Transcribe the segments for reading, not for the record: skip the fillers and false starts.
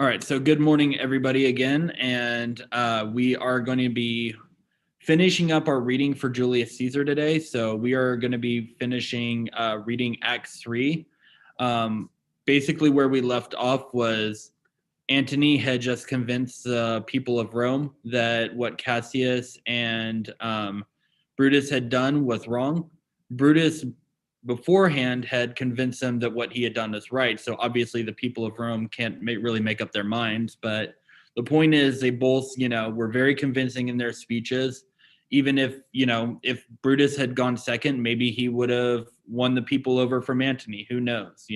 All right, so good morning, everybody, again. And we are going to be finishing up our reading for Julius Caesar today. So we are going to be finishing reading Acts 3. Basically, where we left off was Antony had just convinced the people of Rome that what Cassius and Brutus had done was wrong. Brutus beforehand had convinced them that what he had done is right. So obviously the people of Rome can't really make up their minds. But the point is they both, were very convincing in their speeches. Even if Brutus had gone second, maybe he would have won the people over from Antony. Who knows,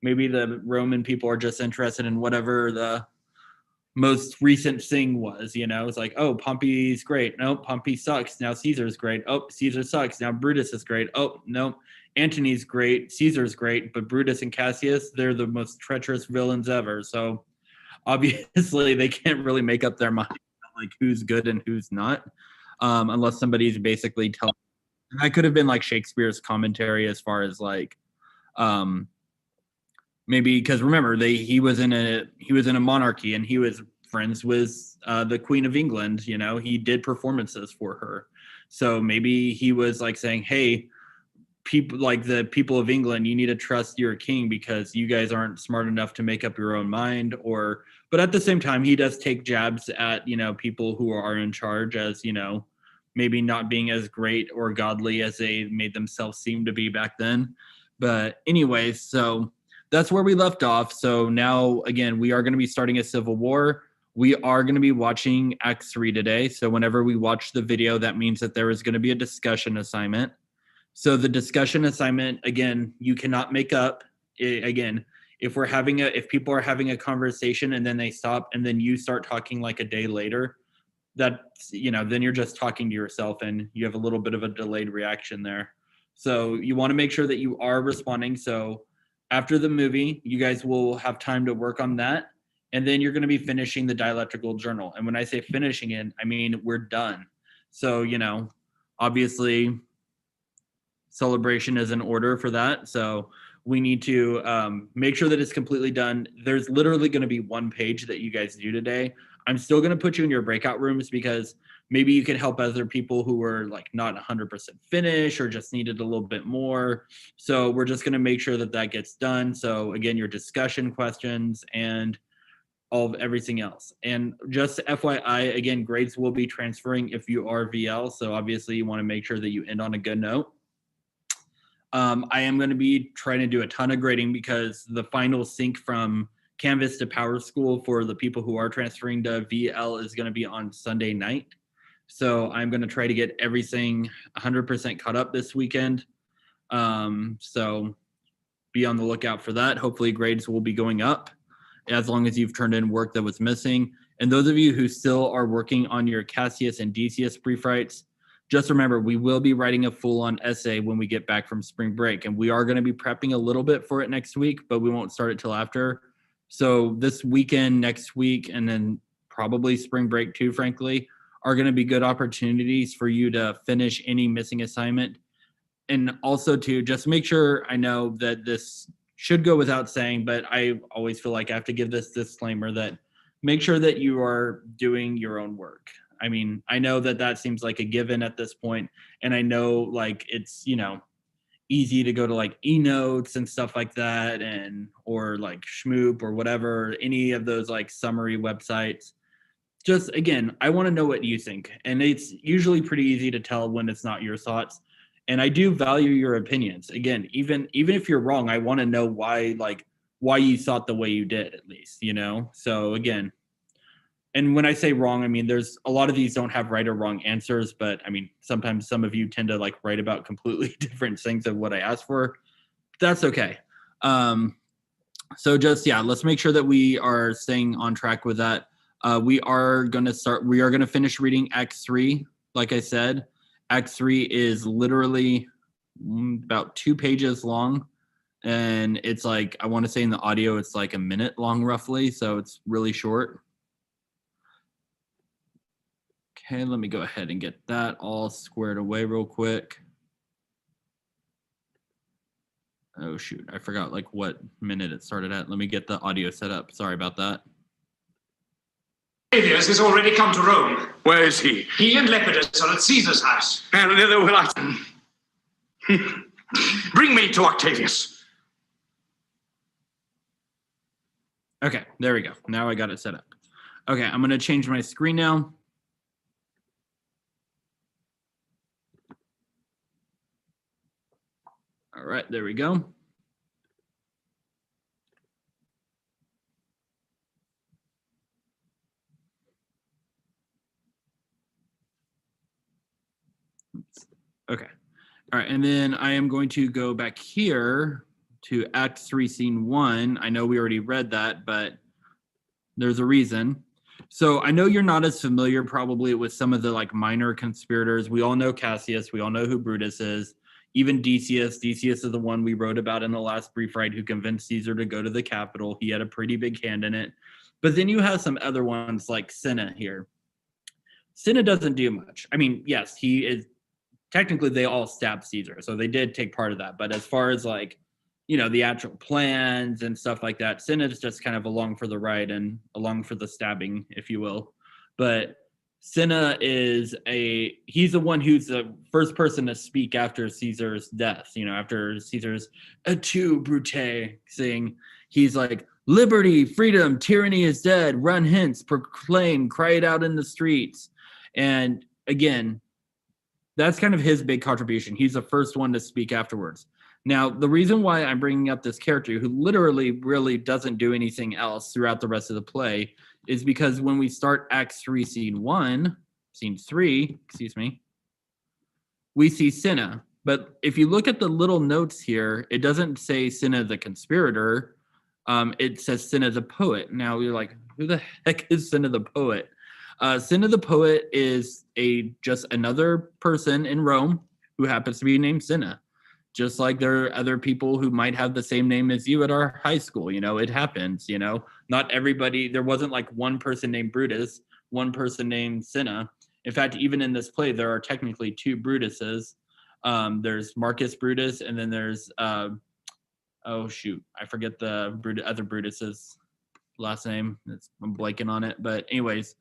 Maybe the Roman people are just interested in whatever the most recent thing was, it's like, oh, Pompey's great. No, Pompey sucks. Now Caesar's great. Oh, Caesar sucks. Now Brutus is great. Oh, no, Antony's great. Caesar's great. But Brutus and Cassius, they're the most treacherous villains ever. So obviously they can't really make up their mind like who's good and who's not, unless somebody's basically telling. That could have been like Shakespeare's commentary as far as like maybe because remember he was in a monarchy and he was friends with the Queen of England. He did performances for her, so maybe he was like saying, hey, people like the people of England, you need to trust your king because you guys aren't smart enough to make up your own mind. But at the same time, he does take jabs at people who are in charge as maybe not being as great or godly as they made themselves seem to be back then. But anyways, so that's where we left off. So now, again, we are going to be starting a civil war. We are going to be watching Acts 3 today. So whenever we watch the video, that means that there is going to be a discussion assignment. So the discussion assignment, again, you cannot make up. Again, if people are having a conversation and then they stop and then you start talking like a day later, then you're just talking to yourself and you have a little bit of a delayed reaction there. So you want to make sure that you are responding. So after the movie, you guys will have time to work on that. And then you're going to be finishing the dialectical journal. And when I say finishing it, I mean, we're done. So, obviously celebration is in order for that. So we need to make sure that it's completely done. There's literally going to be one page that you guys do today. I'm still going to put you in your breakout rooms because maybe you can help other people who were like not 100% finished or just needed a little bit more. So we're just going to make sure that that gets done. So again, your discussion questions and all of everything else. And just FYI, again, grades will be transferring if you are VL. So obviously you want to make sure that you end on a good note. I am going to be trying to do a ton of grading because the final sync from Canvas to Power School for the people who are transferring to VL is going to be on Sunday night. So I'm going to try to get everything 100% caught up this weekend. So be on the lookout for that. Hopefully grades will be going up as long as you've turned in work that was missing. And those of you who still are working on your Cassius and Decius brief-writes, just remember, we will be writing a full-on essay when we get back from spring break. And we are going to be prepping a little bit for it next week, but we won't start it till after. So this weekend, next week, and then probably spring break too, frankly, are going to be good opportunities for you to finish any missing assignment. And also to just make sure, I know that this should go without saying, but I always feel like I have to give this disclaimer that make sure that you are doing your own work. I mean, I know that seems like a given at this point, and I know like it's, easy to go to like eNotes and stuff like that, or like Schmoop or whatever, any of those like summary websites. Just again, I want to know what you think, and it's usually pretty easy to tell when it's not your thoughts. And I do value your opinions. Again, even if you're wrong, I want to know why you thought the way you did, at least, So again, and when I say wrong, I mean, there's a lot of these don't have right or wrong answers, but I mean, sometimes some of you tend to like write about completely different things of what I asked for. That's okay. So just, let's make sure that we are staying on track with that. We are going to finish reading Acts 3. Like I said, Acts 3 is literally about 2 pages long. And it's like, I want to say in the audio, it's like a minute long roughly. So it's really short. Okay, let me go ahead and get that all squared away real quick. Oh, shoot. I forgot like what minute it started at. Let me get the audio set up. Sorry about that. Octavius has already come to Rome. Where is he? He and Lepidus are at Caesar's house. And thither will I... Bring me to Octavius. Okay, there we go. Now I got it set up. Okay, I'm going to change my screen now. All right, there we go. Okay. All right, and then I am going to go back here to Act 3, Scene 1. I know we already read that, but there's a reason. So I know you're not as familiar probably with some of the like minor conspirators. We all know Cassius. We all know who Brutus is. Even Decius. Decius is the one we wrote about in the last brief ride who convinced Caesar to go to the Capitol. He had a pretty big hand in it. But then you have some other ones like Cinna here. Cinna doesn't do much. I mean, yes, he is. Technically, they all stabbed Caesar, so they did take part of that. But as far as like, you know, the actual plans and stuff like that, Cinna's just kind of along for the ride and along for the stabbing, if you will. But Cinna is he's the one who's the first person to speak after Caesar's death, you know, after Caesar's adieu, Brute, saying, he's like, liberty, freedom, tyranny is dead, run hence, proclaim, cry it out in the streets. And again, that's kind of his big contribution. He's the first one to speak afterwards. Now, the reason why I'm bringing up this character who literally really doesn't do anything else throughout the rest of the play is because when we start Act 3, Scene 3, we see Cinna. But if you look at the little notes here, it doesn't say Cinna the conspirator. It says Cinna the poet. Now you're like, who the heck is Cinna the poet? Cinna the poet is just another person in Rome who happens to be named Cinna. Just like there are other people who might have the same name as you at our high school. You know, it happens, you know. Not everybody, there wasn't like one person named Brutus, one person named Cinna. In fact, even in this play, there are technically two Brutuses. There's Marcus Brutus, and then there's, I forget the other Brutus's last name. I'm blanking on it. But anyways,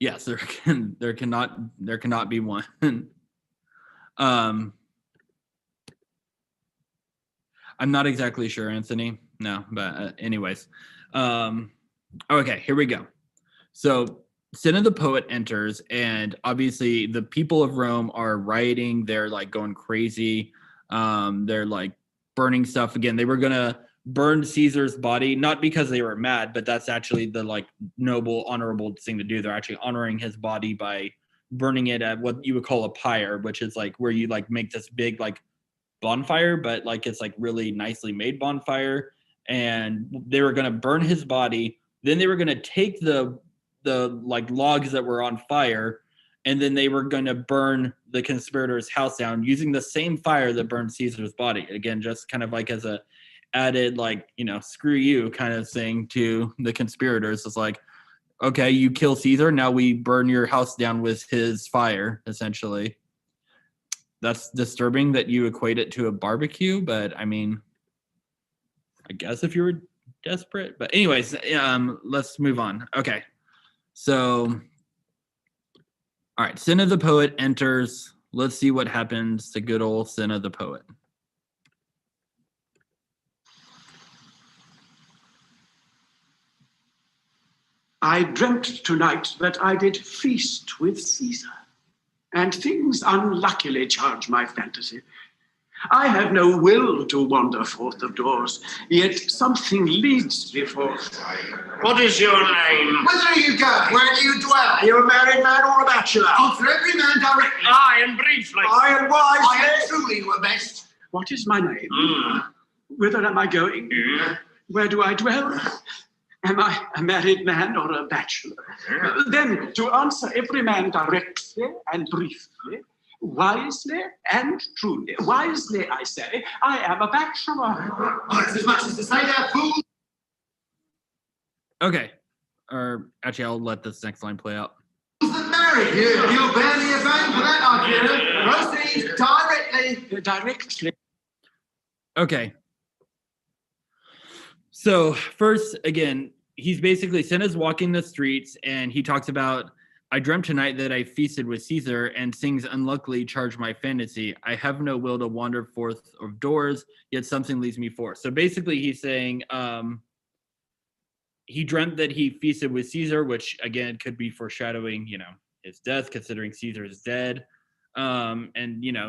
yes, there cannot be one. I'm not exactly sure, Anthony. No, but anyways. Okay, here we go. So Cinna the poet enters, and obviously the people of Rome are rioting. They're like going crazy. They're like burning stuff. Again, they were gonna burn Caesar's body, not because they were mad, but that's actually the like noble, honorable thing to do. They're actually honoring his body by burning it at what you would call a pyre, which is like where you like make this big like bonfire, but like it's like really nicely made bonfire. And they were gonna burn his body. Then they were gonna take the like logs that were on fire, and then they were gonna burn the conspirator's house down using the same fire that burned Caesar's body. Again, just kind of like as a added like, you know, screw you kind of thing to the conspirators. It's like, okay, you kill Caesar, now we burn your house down with his fire, essentially. That's disturbing that you equate it to a barbecue, but I mean, I guess if you were desperate. But anyways, let's move on. Okay, so all right, Cinna the poet enters. Let's see what happens to good old Cinna the poet. I dreamt tonight that I did feast with Caesar, and things unluckily charge my fantasy. I have no will to wander forth of doors, yet something leads me forth. What is your name? Whither are you going? Where do you dwell? Are you a married man or a bachelor? Answer every man directly. Aye, and briefly. I and wisely. I and truly were best. What is my name? Whither am I going? Where do I dwell? Am I a married man or a bachelor? Then, to answer every man directly and briefly, wisely and truly. Wisely, I say, I am a bachelor. It's as much as to say they're fools. Okay. Or actually, I'll let this next line play out. That married. You'll bear me a fame for that, I fear. Proceed directly. Directly. Okay. So first, again, he's basically Cinna's walking the streets, and he talks about, I dreamt tonight that I feasted with Caesar, and things unluckily charged my fantasy. I have no will to wander forth of doors, yet something leads me forth. So basically he's saying he dreamt that he feasted with Caesar, which again could be foreshadowing, his death, considering Caesar is dead. And,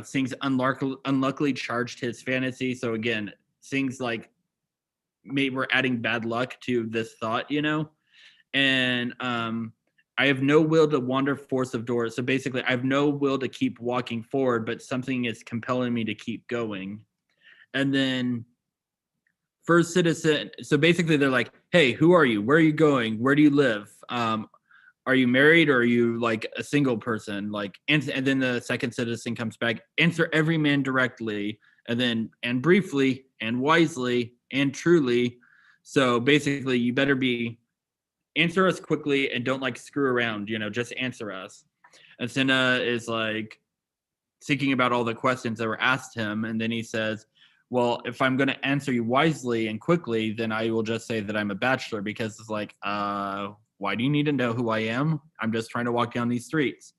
things unluckily charged his fantasy. So again, things like maybe we're adding bad luck to this thought, and I have no will to wander forth of doors. So basically I have no will to keep walking forward, but something is compelling me to keep going. And then first citizen, so basically they're like, hey, who are you? Where are you going? Where do you live? Are you married, or are you like a single person? And then the second citizen comes back, answer every man directly, and briefly and wisely and truly. So basically you better answer us quickly and don't screw around, just answer us. And Cinna is thinking about all the questions that were asked him. And then he says, well, if I'm going to answer you wisely and quickly, then I will just say that I'm a bachelor, because it's why do you need to know who I am? I'm just trying to walk down these streets.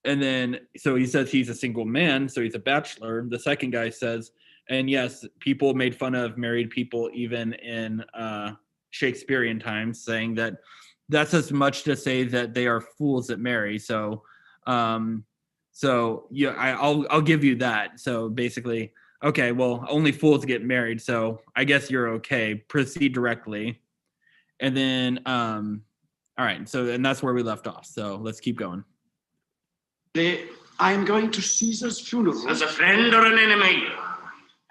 And then, so he says he's a single man, so he's a bachelor. The second guy says, and yes, people made fun of married people even in Shakespearean times, saying that that's as much to say that they are fools that marry. So, yeah, I'll give you that. So basically, okay, well, only fools get married, so I guess you're okay. Proceed directly. And then, all right, so, and that's where we left off. So let's keep going. I am going to Caesar's funeral. As a friend or an enemy?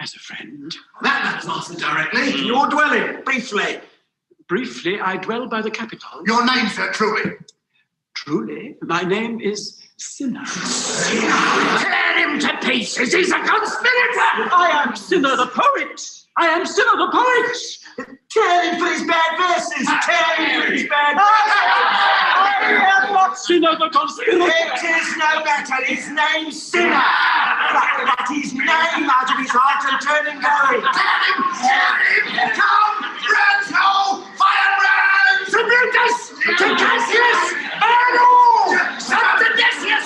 As a friend. That's not answered directly. Your dwelling, briefly. Briefly, I dwell by the Capitol. Your name, sir, truly. Truly, my name is Cinna. Tear him to pieces! He's a conspirator! I am Cinna the poet! I am Cinna the poet! Tear him for his bad verses. Tear him for his bad I am not Cinna the conspirator! It is no matter. His name's Sinner. That his name out of his heart and turn him going. Tear him! Come, brands ho! Fire brands! To Brutus! To Cassius! Manu! Send to Decius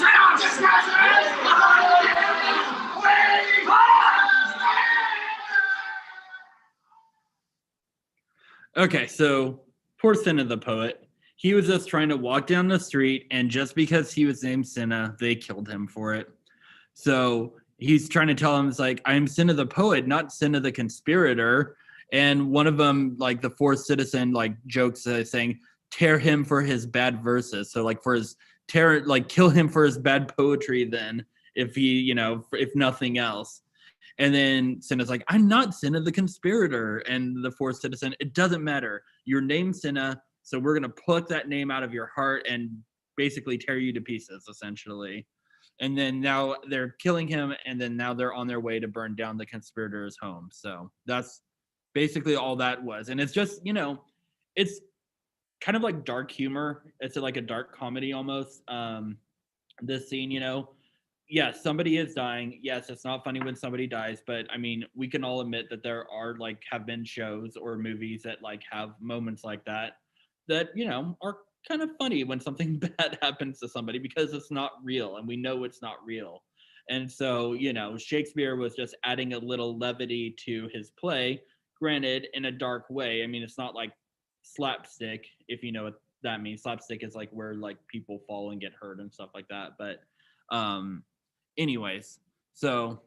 Okay, so poor Cinna the poet. He was just trying to walk down the street, and just because he was named Cinna, they killed him for it. So he's trying to tell him, it's I'm Cinna the poet, not Cinna the conspirator. And one of them, the fourth citizen, jokes saying, tear him for his bad verses. So for his kill him for his bad poetry then, if he, if nothing else. And then Cinna's I'm not Cinna the conspirator. And the fourth citizen, it doesn't matter. Your name's Cinna, so we're going to pluck that name out of your heart and basically tear you to pieces, essentially. And then now they're killing him, and then now they're on their way to burn down the conspirator's home. So that's basically all that was. And it's just, it's kind of like dark humor. It's like a dark comedy almost. This scene, yes, somebody is dying. Yes, it's not funny when somebody dies, but I mean, we can all admit that there are have been shows or movies that have moments like that are kind of funny when something bad happens to somebody, because it's not real and we know it's not real. And so, Shakespeare was just adding a little levity to his play, granted in a dark way. I mean, it's not like slapstick, if you know what that means. Slapstick is where people fall and get hurt and stuff like that. But anyways, so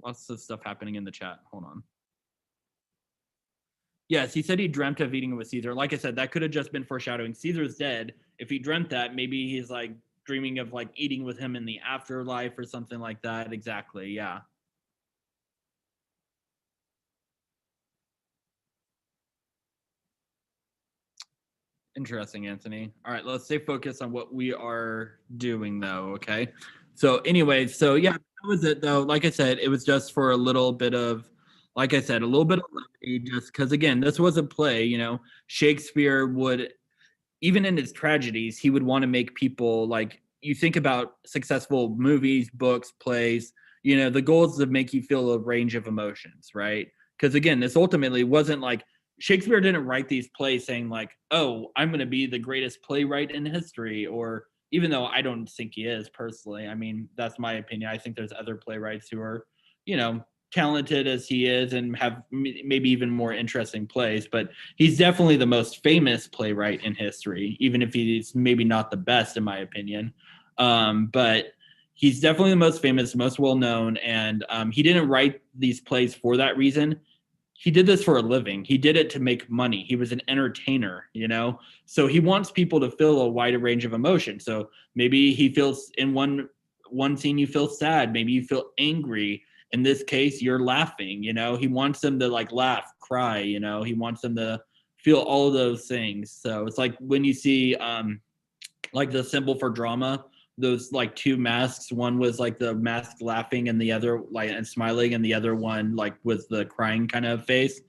lots of stuff happening in the chat. Hold on. Yes, he said he dreamt of eating with Caesar. Like I said, that could have just been foreshadowing. Caesar's dead. If he dreamt that, maybe he's dreaming of eating with him in the afterlife or something like that. Exactly, yeah. Interesting, Anthony. All right, let's stay focused on what we are doing, though, okay? So anyway, so yeah, that was it, though. Like I said, it was just for a little bit of, like I said, a little bit of levity, just because, again, this was a play, Shakespeare would, even in his tragedies, he would want to make people, you think about successful movies, books, plays, the goal is to make you feel a range of emotions, right? Because again, this ultimately wasn't like Shakespeare didn't write these plays saying like, oh, I'm going to be the greatest playwright in history, or even though I don't think he is personally. I mean, that's my opinion. I think there's other playwrights who are, you know, talented as he is and have maybe even more interesting plays, but he's definitely the most famous playwright in history, even if he's maybe not the best in my opinion. But he's definitely the most famous, most well-known, and he didn't write these plays for that reason. He did this for a living. He did it to make money. He was an entertainer, you know? So he wants people to feel a wider range of emotion. So maybe he feels in one scene you feel sad, maybe you feel angry. In this case, you're laughing, you know? He wants them to like laugh, cry, you know? He wants them to feel all of those things. So it's like when you see like the symbol for drama, those like two masks, one was like the mask laughing and the other like and smiling, and the other one like with the crying kind of face.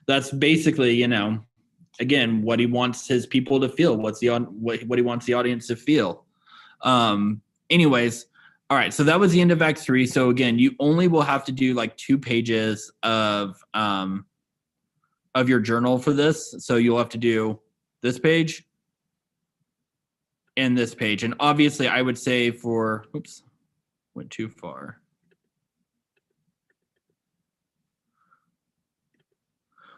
That's basically, you know, again, what he wants his people to feel, what he wants the audience to feel. Anyways, all right, so that was the end of Act 3. So again, you only will have to do like 2 pages of your journal for this. So you'll have to do this page and this page. And obviously I would say for, oops, went too far.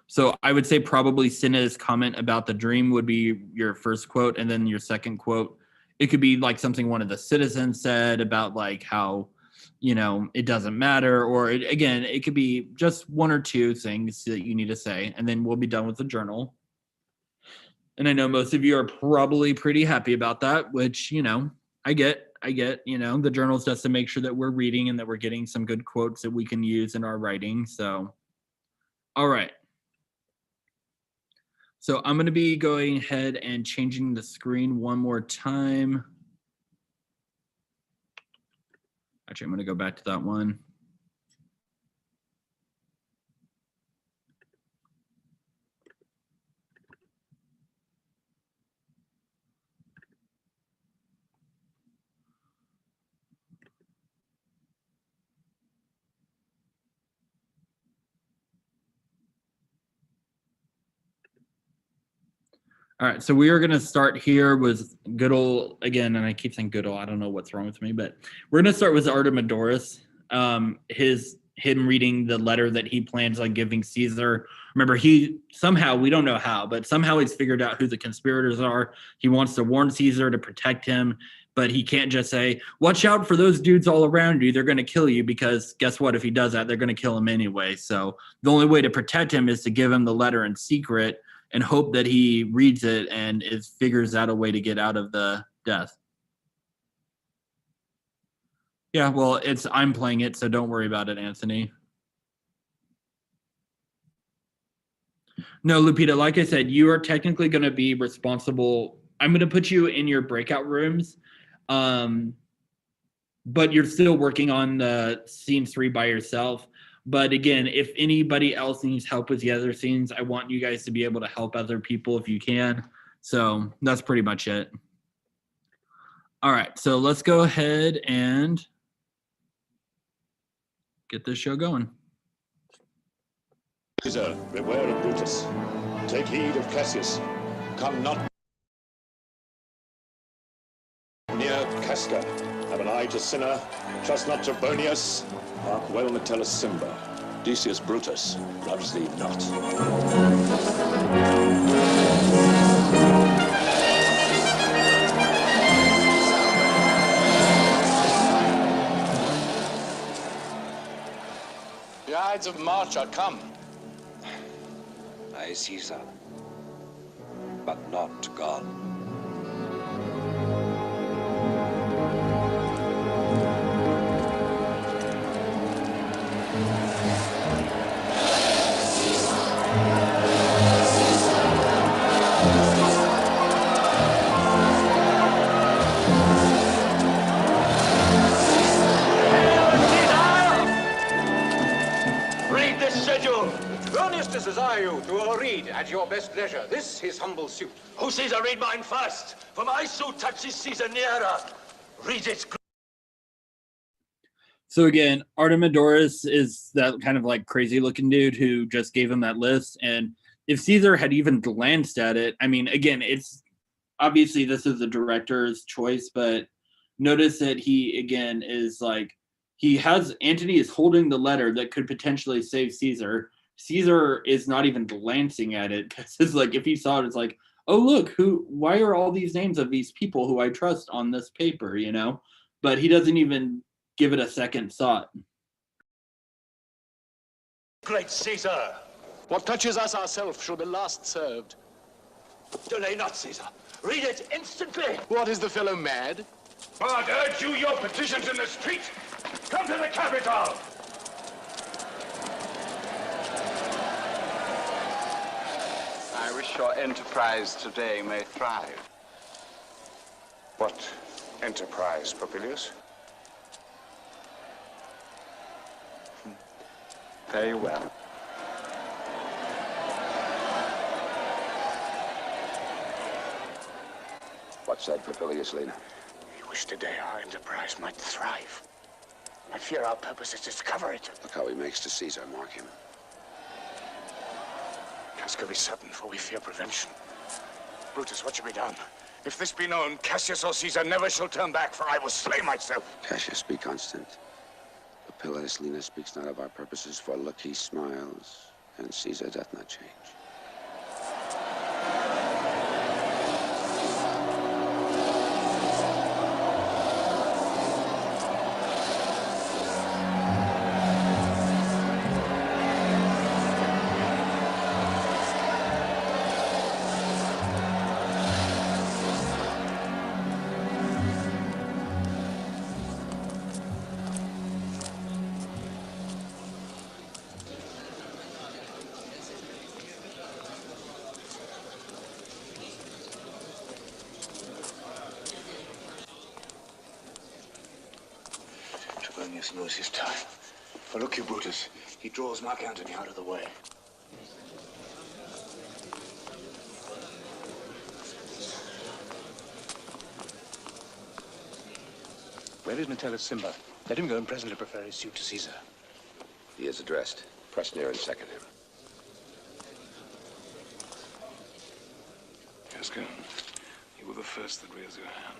So I would say probably Cinna's comment about the dream would be your first quote, and then your second quote. It could be like something one of the citizens said about like how, you know, it doesn't matter, or again, it could be just 1 or 2 things that you need to say, and then we'll be done with the journal. And I know most of you are probably pretty happy about that, which, you know, I get, you know, the journal's just to make sure that we're reading and that we're getting some good quotes that we can use in our writing. So, all right. So I'm going to be going ahead and changing the screen one more time. Actually, I'm going to go back to that one. All right, so we are going to start here with good old, again, and I keep saying good old, I don't know what's wrong with me, but we're going to start with the art of Medoras, him reading the letter that he plans on giving Caesar. Remember, he somehow, we don't know how, but somehow he's figured out who the conspirators are. He wants to warn Caesar to protect him, but he can't just say, watch out for those dudes all around you. They're going to kill you, because guess what? If he does that, they're going to kill him anyway. So the only way to protect him is to give him the letter in secret and hope that he reads it and figures out a way to get out of the death. Yeah, well, I'm playing it, so don't worry about it, Anthony. No, Lupita, like I said, you are technically going to be responsible. I'm going to put you in your breakout rooms, but you're still working on the scene 3 by yourself. But again, if anybody else needs help with the other scenes, I want you guys to be able to help other people if you can. So that's pretty much it. All right, so let's go ahead and get this show going. Caesar, beware of Brutus. Take heed of Cassius. Come not near Casca. Have an eye to Cinna. Trust not to Bonius. Mark well Metellus Cimber. Decius Brutus loves thee not. The Ides of March are come. Aye, Caesar, but not gone. Desire you to read at your best pleasure this his humble suit. Who Caesar read mine first? For my suit touches Caesar nearer. Read it. So again, Artemidorus is that kind of like crazy looking dude who just gave him that list. And if Caesar had even glanced at it, I mean, again, it's obviously this is the director's choice, but notice that he again is like, he has Antony is holding the letter that could potentially save Caesar. Caesar is not even glancing at it because it's like, if he saw it, it's like, oh, look, why are all these names of these people who I trust on this paper, you know? But he doesn't even give it a second thought. Great Caesar! What touches us ourselves shall be last served. Delay not, Caesar. Read it instantly. What, is the fellow mad? But urge you your petitions in the street. Come to the Capitol. I wish your enterprise today may thrive. What enterprise, Popilius? Very well. What said Popilius, Lena? We wish today our enterprise might thrive. I fear our purpose is discovered. Look how he makes to Caesar, mark him. Casca be certain, for we fear prevention. Brutus, what shall be done? If this be known, Cassius or Caesar never shall turn back, for I will slay myself. Cassius, be constant. Popilius, Lena speaks not of our purposes, for look, he smiles, and Caesar doth not change. Trebonius knows his time. For look you, Brutus, he draws Mark Antony out of the way. Where is Metellus Simba? Let him go and presently prefer his suit to Caesar. He is addressed. Press near and second him. Casca, you were the first that raised your hand.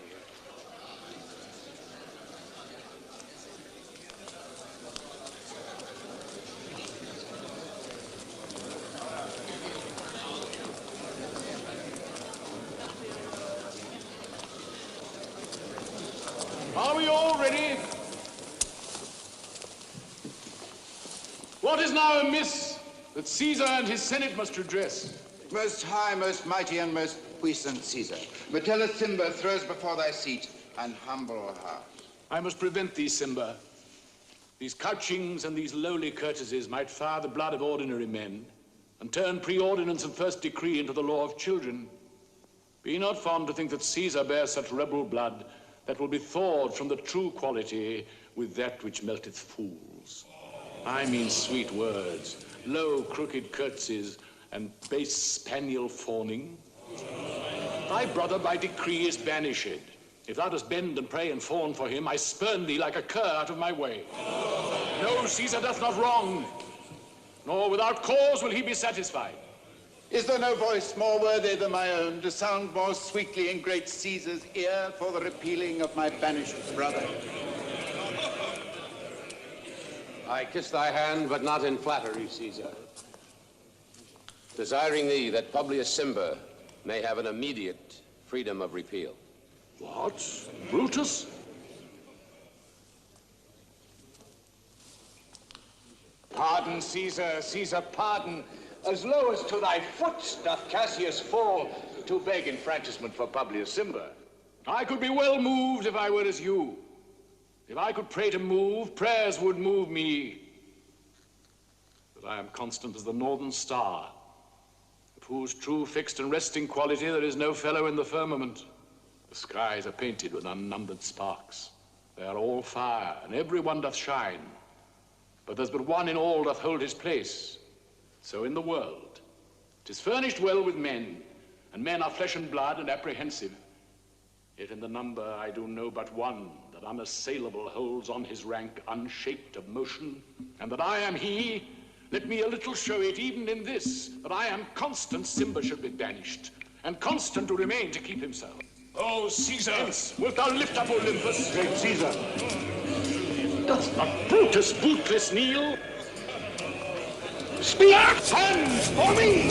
Are we all ready? What is now amiss that Caesar and his Senate must redress? Most high, most mighty, and most puissant Caesar, Metellus Simba throws before thy seat an humble heart. I must prevent these, Simba. These couchings and these lowly courtesies might fire the blood of ordinary men and turn preordinance and first decree into the law of children. Be not fond to think that Caesar bears such rebel blood that will be thawed from the true quality with that which melteth fools. I mean sweet words, low crooked curtsies, and base spaniel fawning. Thy brother by decree is banished. If thou dost bend and pray and fawn for him, I spurn thee like a cur out of my way. No, Caesar doth not wrong, nor without cause will he be satisfied. Is there no voice more worthy than my own to sound more sweetly in great Caesar's ear for the repealing of my banished brother? I kiss thy hand, but not in flattery, Caesar. Desiring thee that Publius Simba may have an immediate freedom of repeal. What? Brutus? Pardon, Caesar, Caesar, pardon. As low as to thy foot doth Cassius fall to beg enfranchisement for Publius Simba. I could be well moved if I were as you. If I could pray to move, prayers would move me. But I am constant as the northern star, of whose true fixed and resting quality there is no fellow in the firmament. The skies are painted with unnumbered sparks. They are all fire, and every one doth shine. But there's but one in all doth hold his place. So in the world, 'tis furnished well with men, and men are flesh and blood and apprehensive. Yet in the number I do know but one that unassailable holds on his rank unshaped of motion, and that I am he, let me a little show it even in this, that I am constant, Simba should be banished, and constant to remain to keep himself. Oh, Caesar! Hence, wilt thou lift up Olympus? Great Caesar! Doth not Brutus bootless kneel? Spear! Hands for me!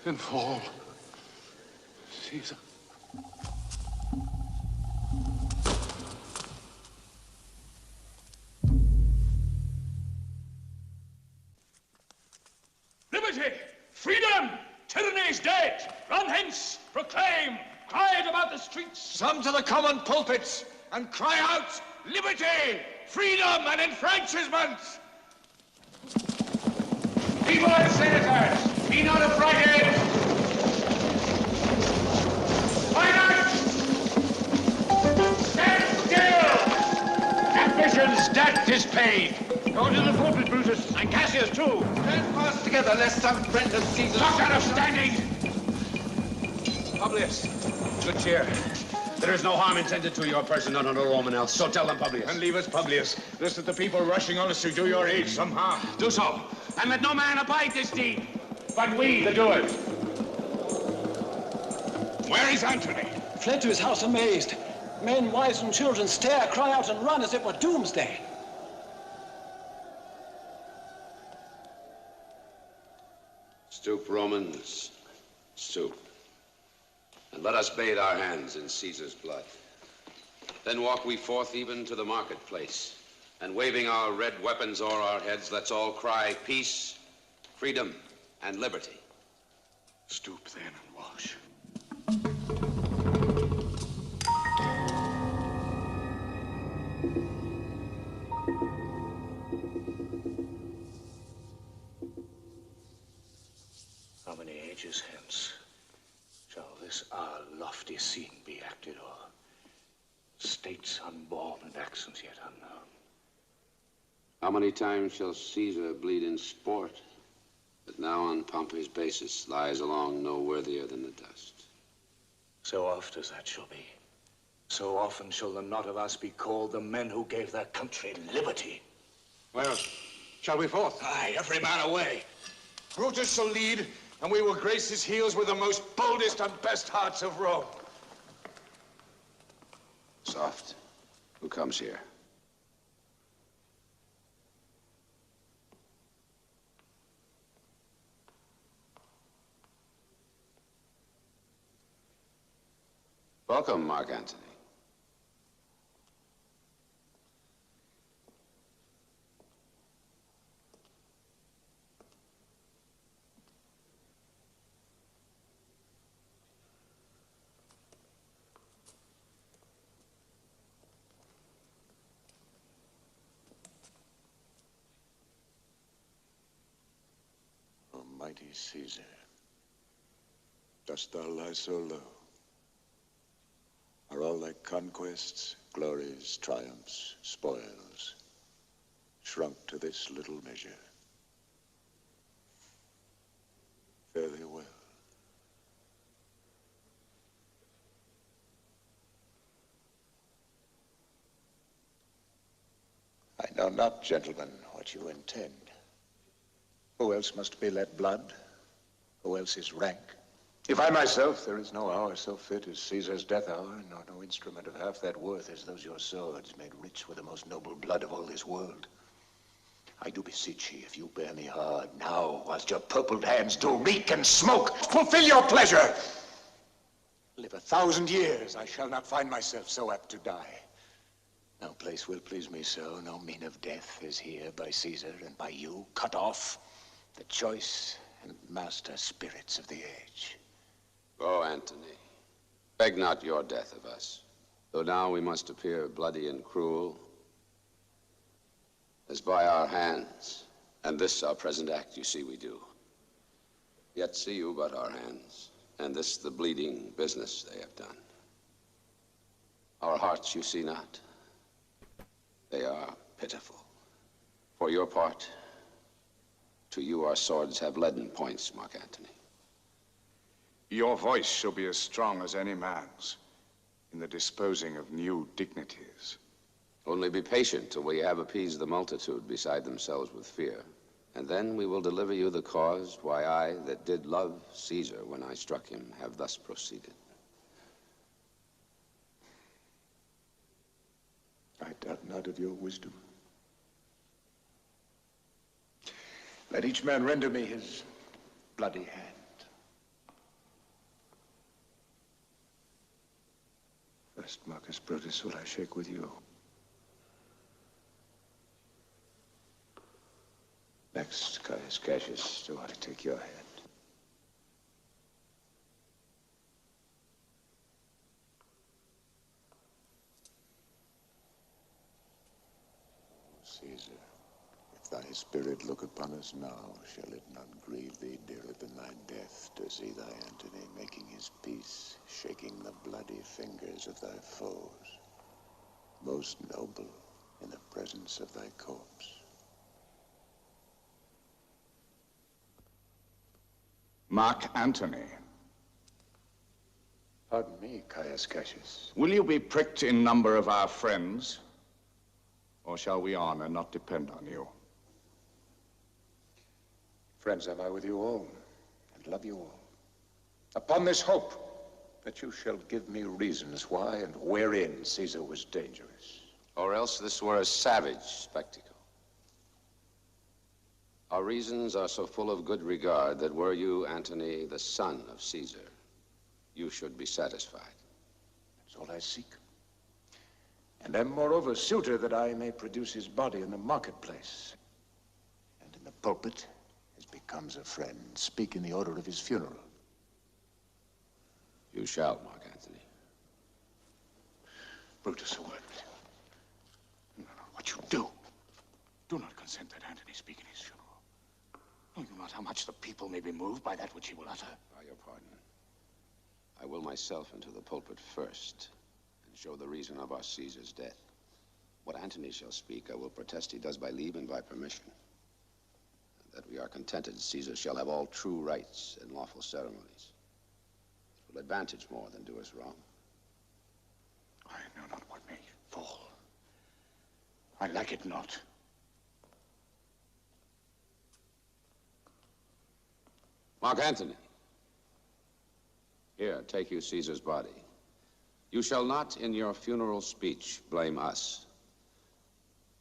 And fall, Caesar. Liberty! Freedom! Tyranny is dead! Run hence! Proclaim! Cry it about the streets! Some to the common pulpits and cry out, liberty, freedom, and enfranchisement! People and senators, be not affrighted! Fight out! Stand still! Ambition's debt is paid. Go to the pulpit, Brutus, and Cassius too. Stand fast together, lest some friend of Caesar's... Not out of standing! Publius, good cheer. There is no harm intended to your person, none unto Roman else. So tell them, Publius. And leave us, Publius, lest that the people rushing on us to do your age some harm. Do so, and let no man abide this deed, but we, the doers. Where is Antony? Fled to his house amazed. Men, wives, and children stare, cry out, and run as it were doomsday. Stoop, Romans, stoop. And let us bathe our hands in Caesar's blood. Then walk we forth even to the marketplace, and waving our red weapons o'er our heads, let's all cry peace, freedom, and liberty. Stoop then and wash. How many ages hence shall this our lofty scene be acted o'er? States unborn and accents yet unknown. How many times shall Caesar bleed in sport, but now on Pompey's basis lies along no worthier than the dust? So oft as that shall be, so often shall the not of us be called the men who gave their country liberty. Well, shall we forth? Aye, every man away. Brutus shall lead, and we will grace his heels with the most boldest and best hearts of Rome. Soft. Who comes here? Welcome, Mark Antony. Almighty Caesar, dost thou lie so low? Are all thy conquests, glories, triumphs, spoils, shrunk to this little measure. Fare thee well. I know not, gentlemen, what you intend. Who else must be let blood? Who else is rank? If I myself, there is no hour so fit as Caesar's death hour, nor no instrument of half that worth as those your swords, made rich with the most noble blood of all this world. I do beseech ye, if you bear me hard, now, whilst your purpled hands do reek and smoke, fulfill your pleasure. Live 1,000 years, I shall not find myself so apt to die. No place will please me so, no mean of death is here by Caesar and by you cut off, the choice and master spirits of the age. Go, Antony. Beg not your death of us, though now we must appear bloody and cruel, as by our hands, and this our present act you see we do. Yet see you but our hands, and this the bleeding business they have done. Our hearts you see not. They are pitiful. For your part, to you our swords have leaden points, Mark Antony. Your voice shall be as strong as any man's in the disposing of new dignities. Only be patient till we have appeased the multitude beside themselves with fear, and then we will deliver you the cause why I, that did love Caesar when I struck him, have thus proceeded. I doubt not of your wisdom. Let each man render me his bloody hand. First, Marcus Brutus, will I shake with you. Next, Caius Cassius, do I take your hand. Caesar, if thy spirit look upon us now, shall it not grieve thee dearer than thy death to see thy Antony making his peace, shaking the bloody fingers of thy foes, most noble in the presence of thy corpse? Mark Antony. Pardon me, Caius Cassius. Will you be pricked in number of our friends? Or shall we honor not depend on you? Friends am I with you all, and love you all. Upon this hope that you shall give me reasons why and wherein Caesar was dangerous. Or else this were a savage spectacle. Our reasons are so full of good regard that were you, Antony, the son of Caesar, you should be satisfied. That's all I seek. And am moreover suitor that I may produce his body in the marketplace. And in the pulpit, as becomes a friend, speak in the order of his funeral. You shall, Mark Antony. Brutus, a word. No, what you do. Do not consent that Antony speak in his funeral. Know you not how much the people may be moved by that which he will utter? By your pardon, I will myself into the pulpit first, and show the reason of our Caesar's death. What Antony shall speak, I will protest he does by leave and by permission. That we are contented Caesar shall have all true rights and lawful ceremonies. It will advantage more than do us wrong. I know not what may fall. I like it not. Mark Antony, here, take you Caesar's body. You shall not in your funeral speech blame us,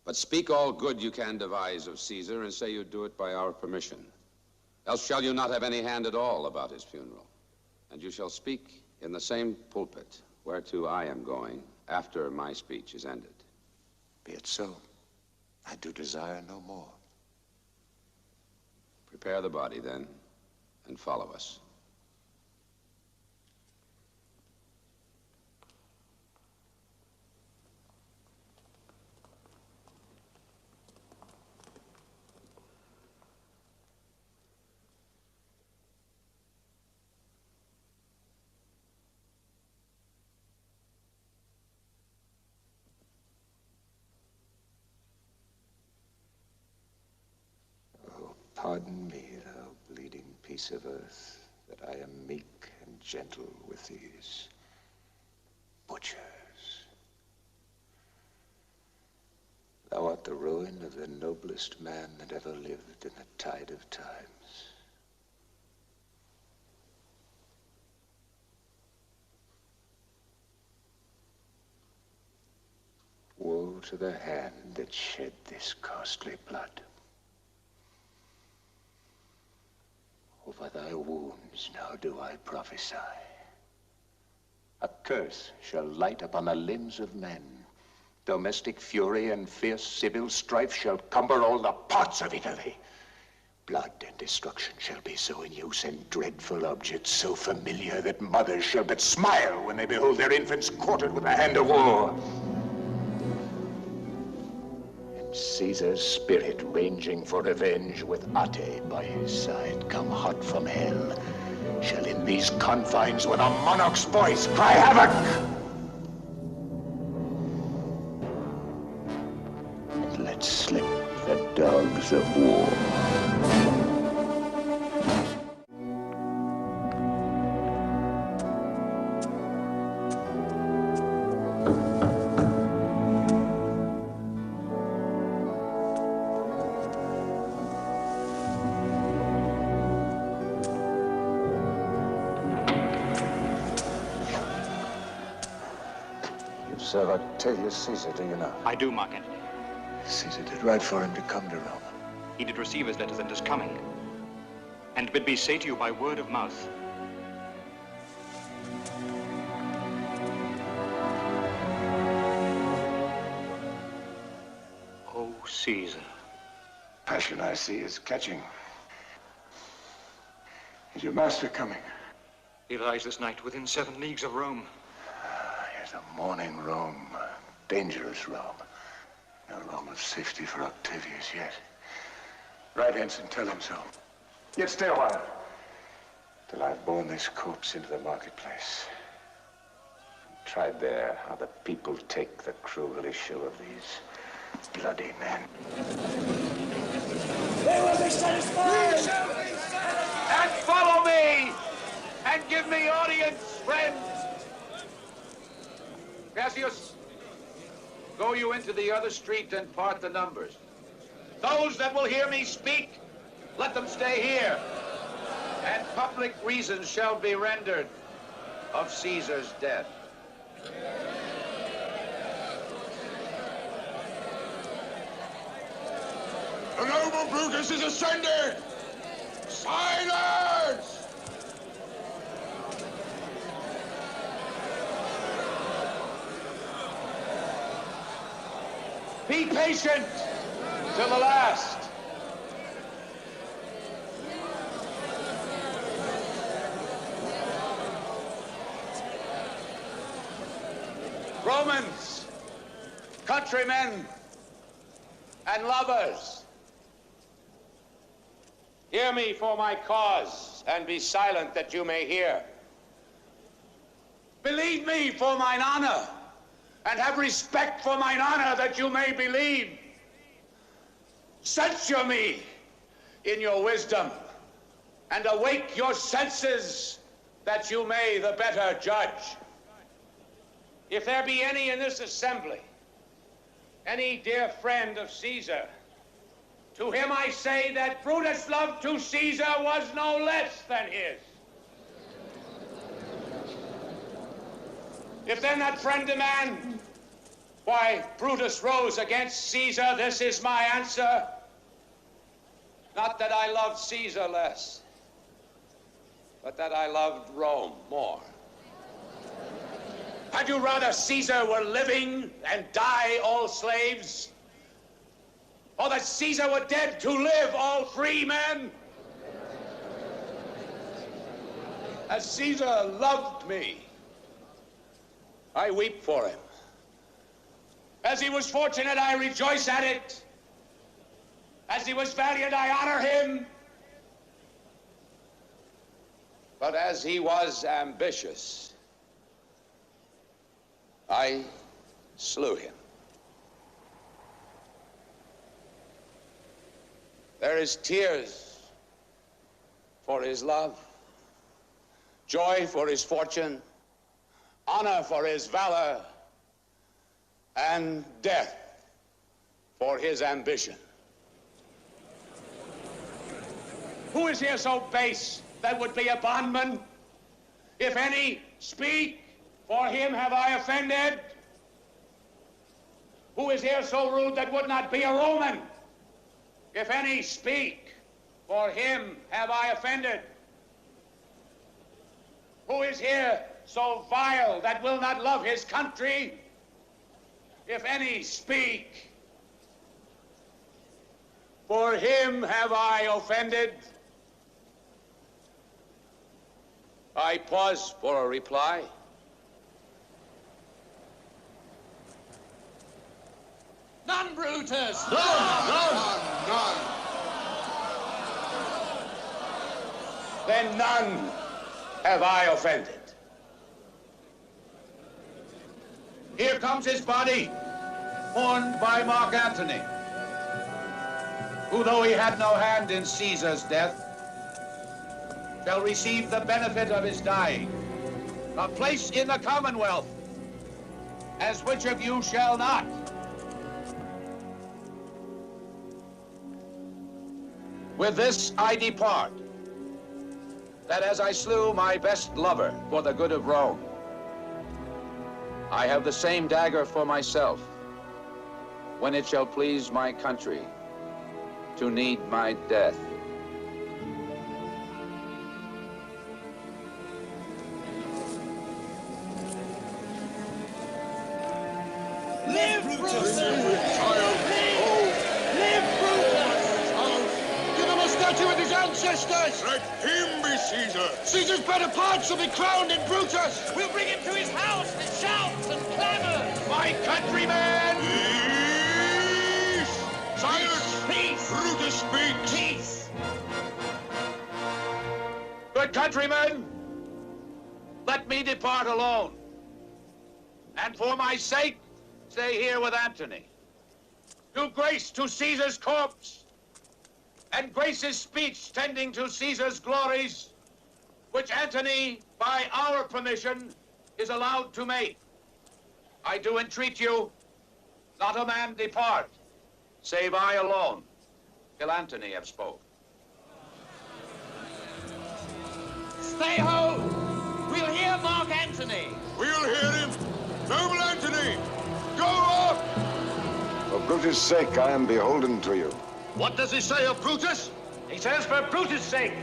but speak all good you can devise of Caesar and say you do it by our permission. Else shall you not have any hand at all about his funeral. And you shall speak in the same pulpit whereto I am going after my speech is ended. Be it so. I do desire no more. Prepare the body then, and follow us. Pardon me, thou bleeding piece of earth, that I am meek and gentle with these butchers. Thou art the ruin of the noblest man that ever lived in the tide of times. Woe to the hand that shed this costly blood. Over thy wounds now do I prophesy. A curse shall light upon the limbs of men. Domestic fury and fierce civil strife shall cumber all the parts of Italy. Blood and destruction shall be so in use, and dreadful objects so familiar that mothers shall but smile when they behold their infants quartered with the hand of war. Caesar's spirit ranging for revenge with Ate by his side, come hot from hell, shall in these confines with a monarch's voice cry havoc. And let slip the dogs of war. Sir, Octavius Caesar, do you know? I do, Mark Antony. Caesar did write for him to come to Rome. He did receive his letters and is coming. And bid me say to you by word of mouth. O Caesar. Passion, I see, is catching. Is your master coming? He lies this night within 7 leagues of Rome. Here's a morning Rome, a dangerous Rome. No Rome of safety for Octavius yet. Ride hence and tell him so. Yet stay a while, till I've borne this corpse into the marketplace. And tried there how the people take the cruel issue of these bloody men. They will be satisfied! And follow me! And give me audience, friends! Cassius, go you into the other street and part the numbers. Those that will hear me speak, let them stay here. And public reasons shall be rendered of Caesar's death. The noble Brutus is ascended! Silence! Be patient till the last. Romans, countrymen, and lovers, hear me for my cause, and be silent that you may hear. Believe me for mine honor, and have respect for mine honor that you may believe. Censure me in your wisdom, and awake your senses that you may the better judge. If there be any in this assembly, any dear friend of Caesar, to him I say that Brutus' love to Caesar was no less than his. If then that friend demand why Brutus rose against Caesar, this is my answer. Not that I loved Caesar less, but that I loved Rome more. Had you rather Caesar were living and die all slaves? Or that Caesar were dead to live all free men? As Caesar loved me, I weep for him. As he was fortunate, I rejoice at it. As he was valiant, I honor him. But as he was ambitious, I slew him. There is tears for his love, joy for his fortune, honor for his valor, and death for his ambition. Who is here so base that would be a bondman? If any, speak, for him have I offended. Who is here so rude that would not be a Roman? If any, speak, for him have I offended. Who is here so vile that will not love his country? If any, speak, for him have I offended. I pause for a reply. None, Brutus! None! Then none have I offended. Here comes his body, mourned by Mark Antony, who, though he had no hand in Caesar's death, shall receive the benefit of his dying, a place in the Commonwealth, as which of you shall not? With this I depart, that as I slew my best lover for the good of Rome, I have the same dagger for myself, when it shall please my country to need my death. Live, Brutus! Child! Live, Brutus! Give him a statue with his ancestors! Let him be Caesar! Caesar's better parts shall be crowned in Brutus! We'll bring him to his house with shouts and clamors! My countrymen! Peace! Silence! Peace! Brutus speaks! Peace! Good countrymen, let me depart alone. And for my sake, stay here with Antony. Do grace to Caesar's corpse, and grace his speech tending to Caesar's glories, which Antony, by our permission, is allowed to make. I do entreat you, not a man depart, save I alone, till Antony have spoke. Stay home! We'll hear Mark Antony! We'll hear him! Noble Antony! Go up! For Brutus' sake, I am beholden to you. What does he say of Brutus? He says for Brutus' sake,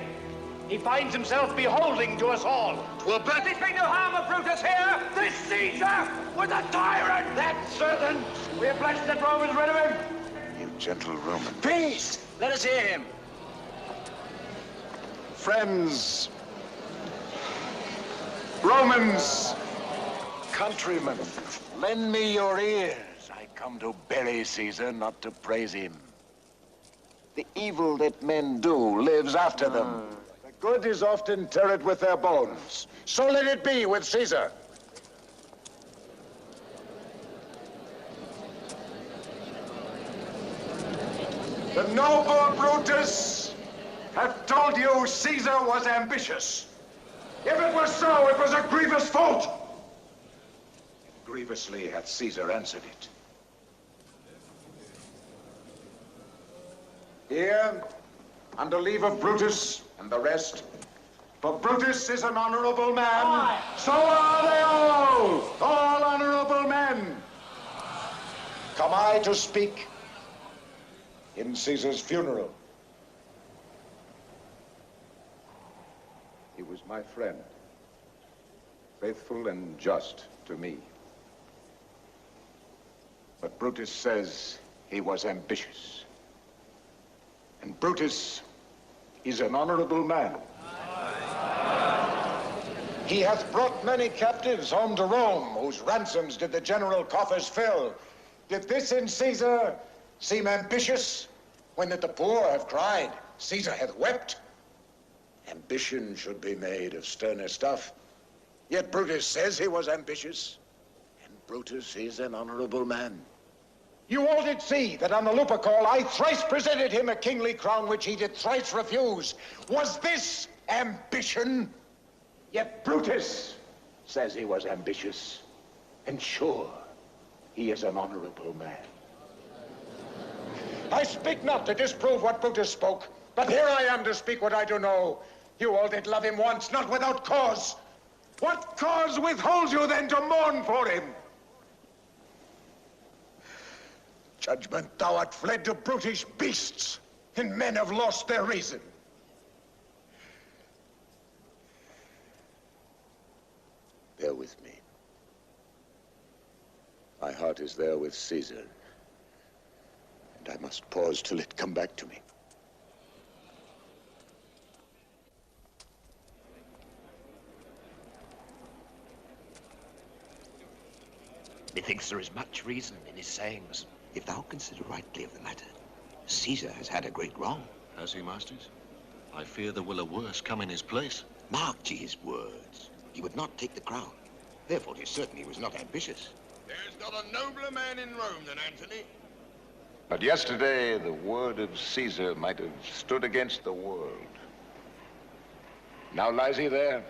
he finds himself beholding to us all. Twere better. There be no harm of Brutus here! This Caesar was a tyrant! That's certain. We are blessed that Rome is rid of him. You gentle Roman. Peace! Let us hear him. Friends, Romans, countrymen, lend me your ears. I come to bury Caesar, not to praise him. The evil that men do lives after them. The good is often interred with their bones. So let it be with Caesar. The noble Brutus hath told you Caesar was ambitious. If it was so, it was a grievous fault. Grievously hath Caesar answered it. Here, under leave of Brutus and the rest, for Brutus is an honorable man. Aye. So are they all honorable men. Come I to speak in Caesar's funeral. He was my friend, faithful and just to me. But Brutus says he was ambitious. And Brutus is an honorable man. He hath brought many captives home to Rome, whose ransoms did the general coffers fill. Did this in Caesar seem ambitious, when that the poor have cried, Caesar hath wept? Ambition should be made of sterner stuff. Yet Brutus says he was ambitious, and Brutus is an honorable man. You all did see that on the Lupercal I thrice presented him a kingly crown which he did thrice refuse. Was this Ambition? Yet Brutus says he was ambitious. And sure, he is an honorable man. I speak not to disprove what Brutus spoke, but here I am to speak what I do know. You all did love him once, not without cause. What cause withholds you then to mourn for him? Judgment, thou art fled to brutish beasts, and men have lost their reason. Bear with me. My heart is there with Caesar, and I must pause till it come back to me. Methinks there is much reason in his sayings. If thou consider rightly of the matter, Caesar has had a great wrong. Has he, masters? I fear there will a worse come in his place. Mark ye his words. He would not take the crown. Therefore, 'tis certain he was not ambitious. There's not a nobler man in Rome than Antony. But yesterday, the word of Caesar might have stood against the world. Now lies he there,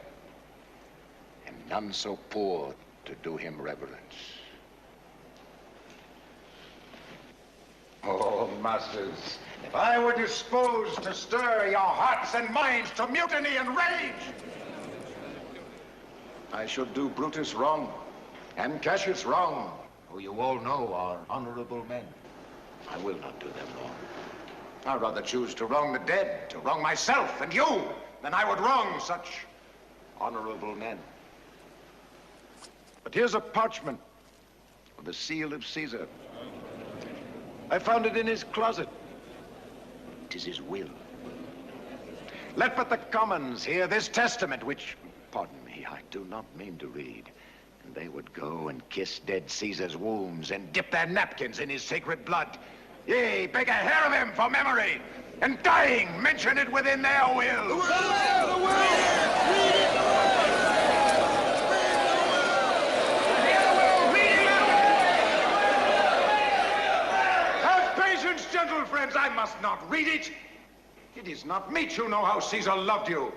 and none so poor to do him reverence. Oh, masters, if I were disposed to stir your hearts and minds to mutiny and rage, I should do Brutus wrong, and Cassius wrong, who you all know are honorable men. I will not do them wrong. I'd rather choose to wrong the dead, to wrong myself and you, than I would wrong such honorable men. But here's a parchment with the seal of Caesar. I found it in his closet. 'Tis his will. Let but the commons hear this testament, which, pardon me, I do not mean to read. And they would go and kiss dead Caesar's wounds and dip their napkins in his sacred blood. Yea, beg a hair of him for memory, and dying mention it within their will. The will! The will! Gentle friends, I must not read it. It is not meet you know how Caesar loved you.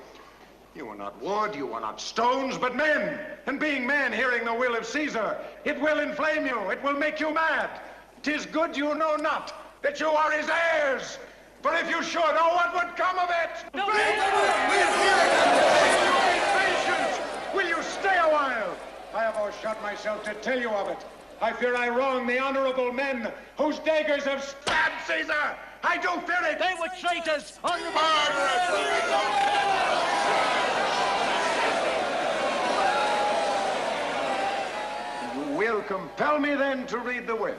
You are not wood, you are not stones, but men. And being men, hearing the will of Caesar, it will inflame you, it will make you mad. 'Tis good you know not that you are his heirs. For if you should, oh, what would come of it? No, patience! Will you stay a while? I have outshot myself to tell you of it. I fear I wrong the honorable men whose daggers have stabbed Caesar. I do fear it. They were traitors. You will compel me then to read the will.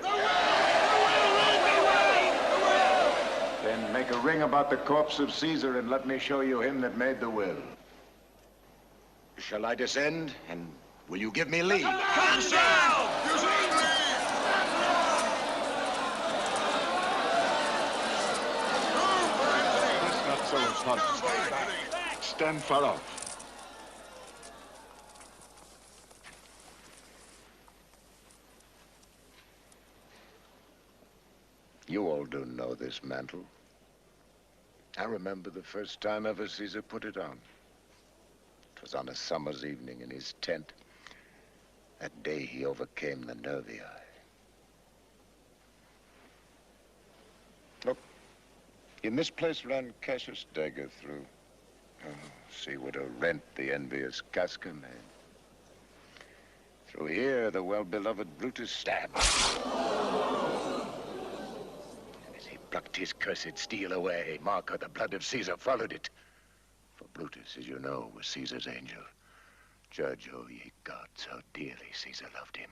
Then make a ring about the corpse of Caesar and let me show you him that made the will. Shall I descend, and will you give me leave? Come down! So important. Stand far off. You all do know this mantle. I remember the first time ever Caesar put it on. It was on a summer's evening in his tent. That day he overcame the nervii. Look, in this place ran Cassius' dagger through. Oh, see what a rent the envious Casca made. Through here, the well-beloved Brutus stabbed. And as he plucked his cursed steel away, mark of the blood of Caesar followed it. For Brutus, as you know, was Caesar's angel. Judge, oh ye gods, how dearly Caesar loved him.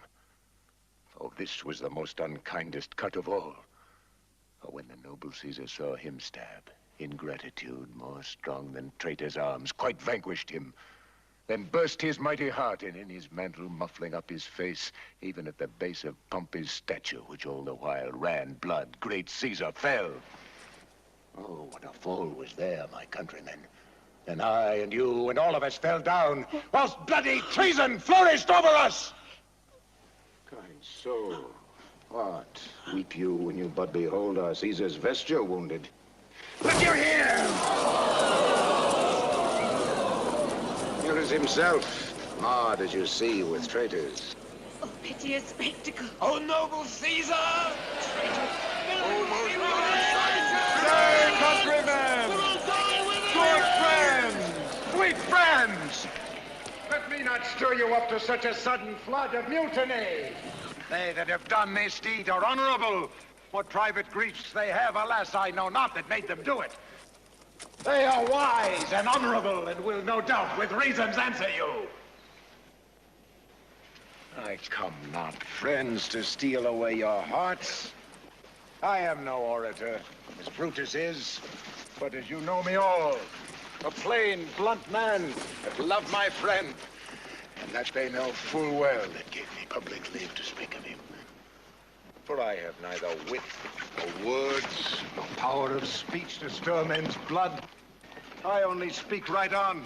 For this was the most unkindest cut of all. For when the noble Caesar saw him stab, ingratitude, more strong than traitor's arms, quite vanquished him. Then burst his mighty heart, and in his mantle muffling up his face, even at the base of Pompey's statue, which all the while ran blood, great Caesar fell. Oh, what a fall was there, my countrymen. And I and you and all of us fell down, whilst bloody treason flourished over us. Kind soul, what? Weep you when you but behold our Caesar's vesture wounded? Look you here! Brutus himself, marred as you see with traitors. Oh, piteous spectacle. Oh, noble Caesar! Say, countrymen! Good friends! Sweet friends! Let me not stir you up to such a sudden flood of mutiny. They that have done this deed are honorable. What private griefs they have, alas, I know not that made them do it. They are wise and honorable and will no doubt with reasons answer you. I come not, friends, to steal away your hearts. I am no orator, as Brutus is, but as you know me all, a plain, blunt man that love my friend, and that they know full well that gave me public leave to speak of him. For I have neither wit, nor words, nor power of speech to stir men's blood. I only speak right on.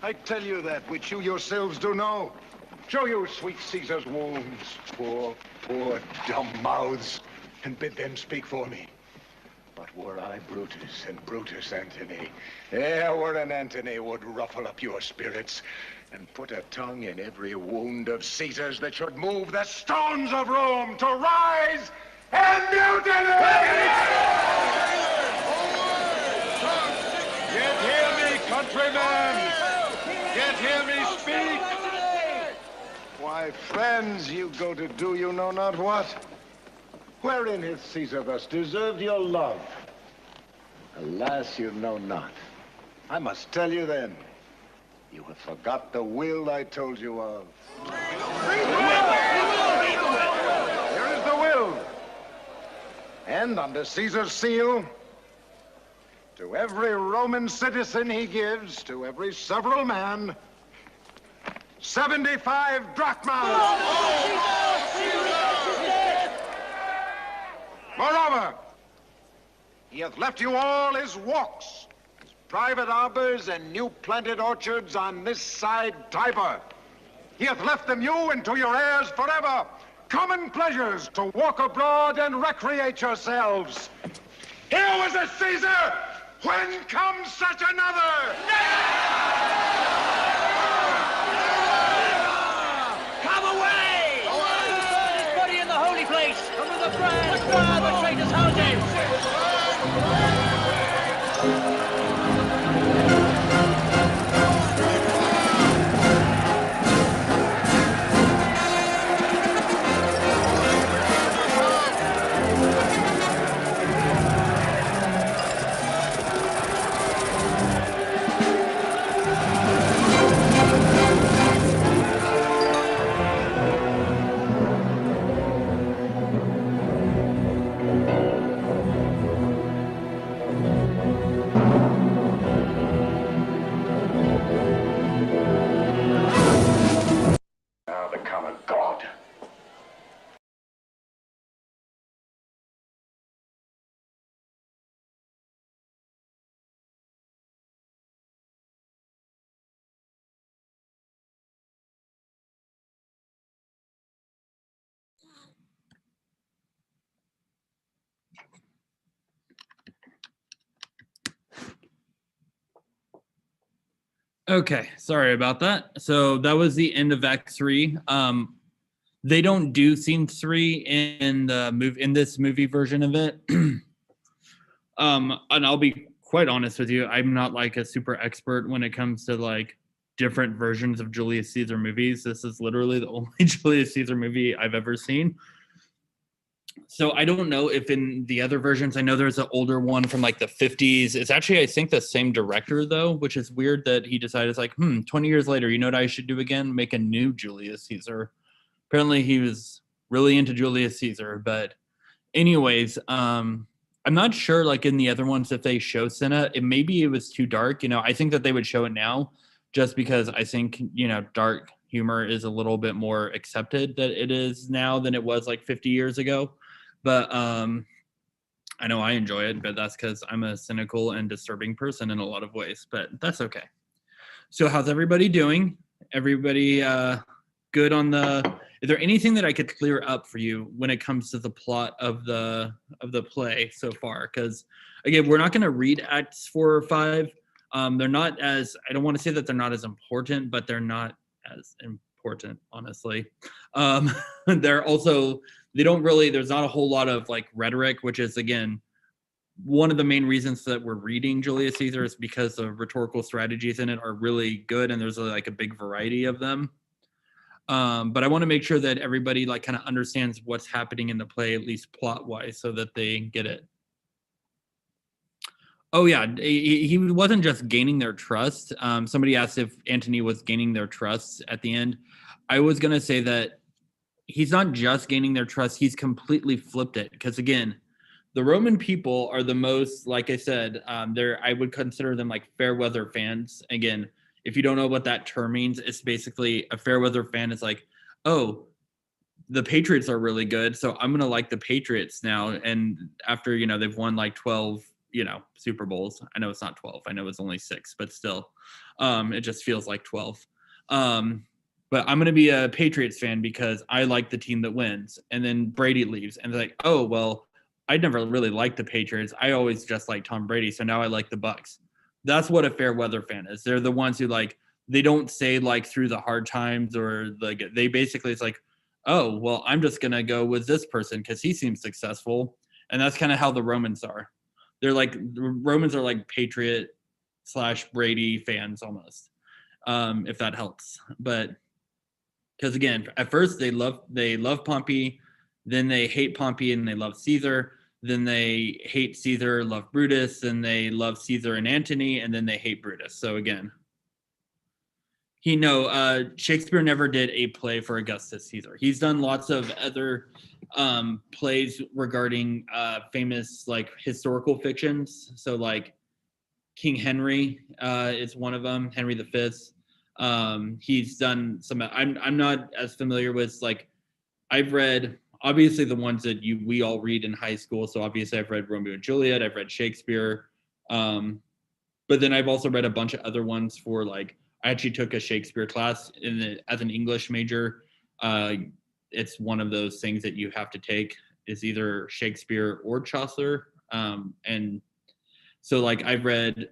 I tell you that which you yourselves do know. Show you sweet Caesar's wounds, poor, dumb mouths, and bid them speak for me. But were I Brutus and Brutus Antony, were an Antony would ruffle up your spirits and put a tongue in every wound of Caesar's that should move the stones of Rome to rise and mutiny! Yet hear me, countrymen! Yet hear me speak! Why, friends, you go to do you know not what. Wherein hath Caesar thus deserved your love? Alas, you know not. I must tell you then. You have forgot the will I told you of. Here is the will. And under Caesar's seal, to every Roman citizen he gives, to every several man, 75 drachmas. Moreover, he hath left you all his walks, his private arbors and new planted orchards on this side Tiber. He hath left them you and to your heirs forever, common pleasures to walk abroad and recreate yourselves. Here was a Caesar, when comes such another? Come away! Burn his body in the holy place, and with a brand fire the traitors' houses! Now the common god. Okay, sorry about that. So that was the end of Act 3. They don't do scene 3 in the movie, in this movie version of it. And I'll be quite honest with you, I'm not like a super expert when it comes to like different versions of Julius Caesar movies. This is literally the only Julius Caesar movie I've ever seen. So I don't know if in the other versions, I know there's an older one from like the 50s. It's actually, I think, the same director though, which is weird that he decided, it's like, 20 years later, you know what I should do again? Make a new Julius Caesar. Apparently he was really into Julius Caesar, but anyways, I'm not sure like in the other ones, if they show Cinna, maybe it was too dark. I think that they would show it now just because I think, dark humor is a little bit more accepted that it is now than it was like 50 years ago. But I know I enjoy it, but that's because I'm a cynical and disturbing person in a lot of ways, but that's okay. So how's everybody doing? Everybody good on is there anything that I could clear up for you when it comes to the plot of the play so far? Because again, we're not going to read Acts 4 or 5. They're not as, I don't want to say that they're not as important, but they're not as important, honestly. They're also, they don't really, there's not a whole lot of like rhetoric, which is, again, one of the main reasons that we're reading Julius Caesar is because the rhetorical strategies in it are really good, and there's like a big variety of them. But I want to make sure that everybody like kind of understands what's happening in the play, at least plot wise, so that they get it. Oh yeah, he wasn't just gaining their trust. Somebody asked if Antony was gaining their trust at the end. I was going to say that he's not just gaining their trust, he's completely flipped it. Because again, the Roman people are the most, like I said, I would consider them like fair weather fans. Again, if you don't know what that term means, it's basically a fair weather fan is like, oh, the Patriots are really good, so I'm going to like the Patriots now. And after, they've won like 12, Super Bowls. I know it's not 12. I know it's only 6, but still, it just feels like 12. But I'm going to be a Patriots fan because I like the team that wins. And then Brady leaves, and they're like, oh, well, I never really liked the Patriots. I always just liked Tom Brady, so now I like the Bucs. That's what a fair weather fan is. They're the ones who like, they don't say like through the hard times, or like, they basically, it's like, oh, well, I'm just going to go with this person because he seems successful. And that's kind of how the Romans are. They're like, the Romans are like Patriot / Brady fans almost, if that helps. But because again, at first they love Pompey, then they hate Pompey and they love Caesar, then they hate Caesar, love Brutus, then they love Caesar and Antony, and then they hate Brutus. So again, Shakespeare never did a play for Augustus Caesar. He's done lots of other plays regarding famous like historical fictions. So like King Henry is one of them, Henry V. He's done some. I'm not as familiar with, like, I've read obviously the ones that we all read in high school. So obviously I've read Romeo and Juliet. I've read Shakespeare. But then I've also read a bunch of other ones for, like, I actually took a Shakespeare class as an English major. It's one of those things that you have to take is either Shakespeare or Chaucer. And so like I've read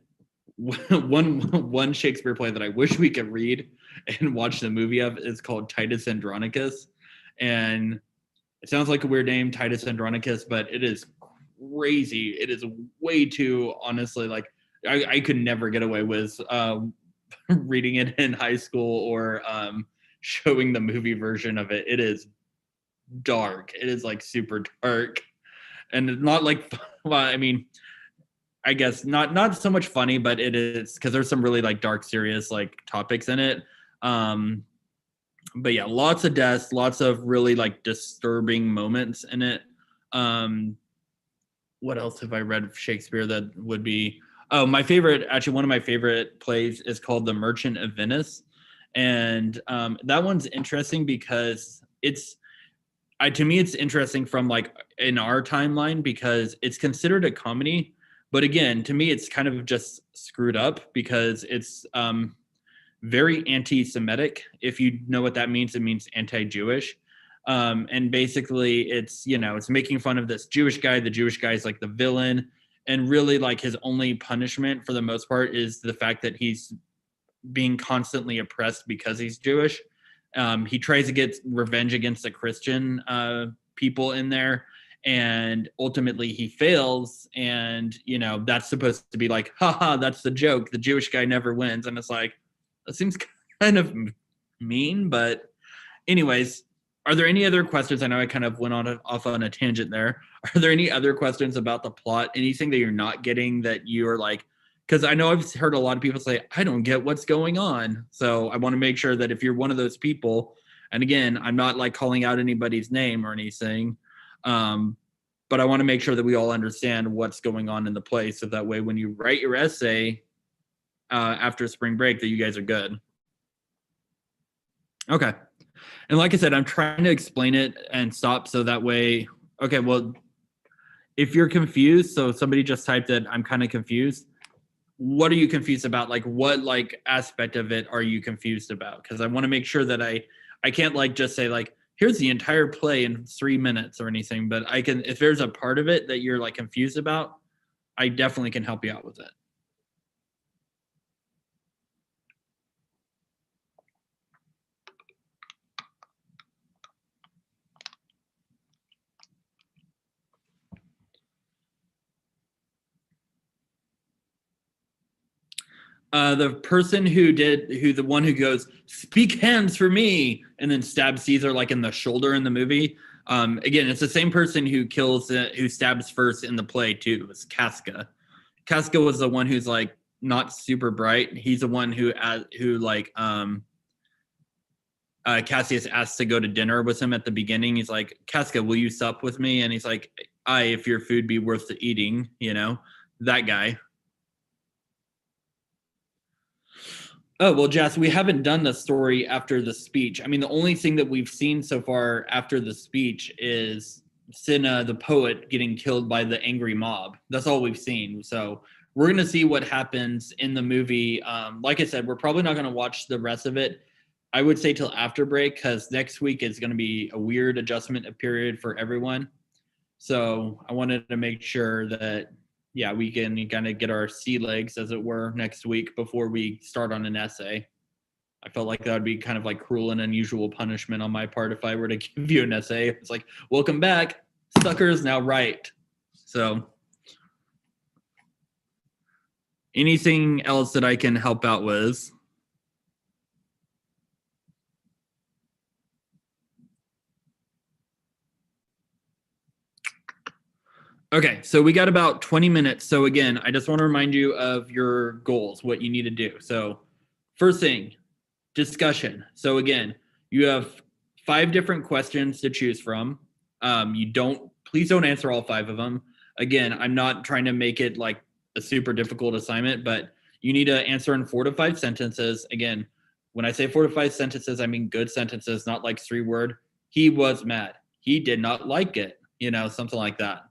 one Shakespeare play that I wish we could read and watch the movie of. Is called Titus Andronicus. And it sounds like a weird name, Titus Andronicus, but it is crazy. It is way too, honestly, like I could never get away with reading it in high school or showing the movie version of it. It is dark. It is like super dark, and it's not like, well, I mean, I guess not so much funny, but it is, because there's some really like dark, serious like topics in it. But yeah, lots of deaths, lots of really like disturbing moments in it. What else have I read of Shakespeare that would be? Oh, one of my favorite plays is called The Merchant of Venice. And that one's interesting because to me, it's interesting from like in our timeline because it's considered a comedy. But again, to me, it's kind of just screwed up because it's very anti-Semitic. If you know what that means, it means anti-Jewish. And basically it's making fun of this Jewish guy. The Jewish guy is like the villain. And really, like, his only punishment for the most part is the fact that he's being constantly oppressed because he's Jewish. He tries to get revenge against the Christian people in there, and ultimately he fails. And, that's supposed to be like, haha, that's the joke. The Jewish guy never wins. And it's like, that seems kind of mean. But anyways, are there any other questions? I know I kind of went off on a tangent there. Are there any other questions about the plot? Anything that you're not getting that you're like, because I know I've heard a lot of people say, I don't get what's going on. So I want to make sure that if you're one of those people, and again, I'm not like calling out anybody's name or anything, but I want to make sure that we all understand what's going on in the play. So that way, when you write your essay after spring break, that you guys are good. Okay. And like I said, I'm trying to explain it and stop so that way, okay, well, if you're confused, so somebody just typed that I'm kind of confused. What are you confused about? Like, what like aspect of it are you confused about? Because I want to make sure that I can't like just say like, here's the entire play in 3 minutes or anything, but I can, if there's a part of it that you're like confused about, I definitely can help you out with it. The person the one who goes, "Speak hands for me," and then stabs Caesar like in the shoulder in the movie. Again, it's the same person who stabs first in the play too. It's Casca. Casca was the one who's like not super bright. He's the one who Cassius asks to go to dinner with him at the beginning. He's like, "Casca, will you sup with me?" And he's like, "Aye, if your food be worth the eating," that guy. Oh, well, Jess, we haven't done the story after the speech. I mean, the only thing that we've seen so far after the speech is Cinna, the poet, getting killed by the angry mob. That's all we've seen. So we're going to see what happens in the movie. Like I said, we're probably not going to watch the rest of it. I would say till after break, because next week is going to be a weird adjustment period for everyone. So I wanted to make sure that we can kind of get our sea legs, as it were, next week before we start on an essay. I felt like that would be kind of like cruel and unusual punishment on my part if I were to give you an essay. It's like, welcome back, suckers, now write. So anything else that I can help out with? Okay, so we got about 20 minutes. So again, I just want to remind you of your goals, what you need to do. So first thing, discussion. So again, you have 5 different questions to choose from. Please don't answer all 5 of them. Again, I'm not trying to make it like a super difficult assignment, but you need to answer in 4 to 5 sentences. Again, when I say 4 to 5 sentences, I mean good sentences, not like 3-word. He was mad. He did not like it, something like that.